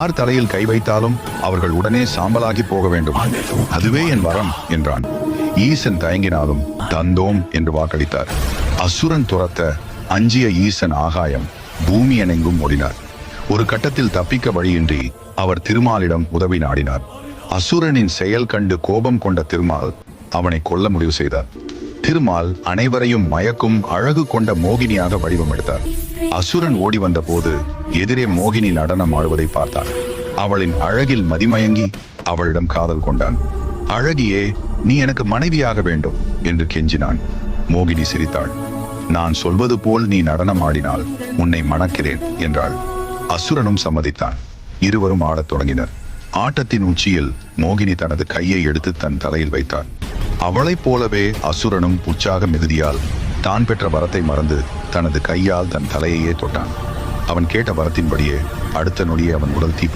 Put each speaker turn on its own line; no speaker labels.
யார் தலையில் கை வைத்தாலும் அவர்கள் உடனே சாம்பலாகி போக வேண்டும், அதுவே என் வரம் என்றான். ஈசன் தயங்கினாலும் தந்தோம் என்று வாக்களித்தார். அசுரன் துரத்த அஞ்சிய ஈசன் ஆகாயம் பூமி எனெங்கும் ஓடினார். ஒரு கட்டத்தில் தப்பிக்க வழியின்றி அவர் திருமாலிடம் உதவி நாடினார். அசுரனின் செயல் கண்டு கோபம் கொண்ட திருமால் அவனை கொல்ல முடிவு செய்தார். திருமால் அனைவரையும் மயக்கும் அழகு கொண்ட மோகினியாக வடிவமெடுத்தார். அசுரன் ஓடி வந்த போது எதிரே மோகினி நடனம் ஆடுவதை பார்த்தார். அவளின் அழகில் மதிமயங்கி அவளிடம் காதல் கொண்டான். அழகியே, நீ எனக்கு மனைவியாக வேண்டும் என்று கெஞ்சினான். மோகினி சிரித்தாள். நான் சொல்வது போல் நீ நடனம் ஆடினால் உன்னை மணக்கிறேன் என்றாள். அசுரனும் சம்மதித்தான். இருவரும் ஆடத் தொடங்கினர். ஆட்டத்தின் உச்சியில் மோகினி தனது கையை எடுத்து தன் தலையில் வைத்தார். அவளைப் போலவே அசுரனும் உற்சாக மிகுதியால் தான் பெற்ற வரத்தை மறந்து தனது கையால் தன் தலையையே தொட்டான். அவன் கேட்ட வரத்தின்படியே அடுத்த நொடியே அவன் உடல் தீப்பற்றி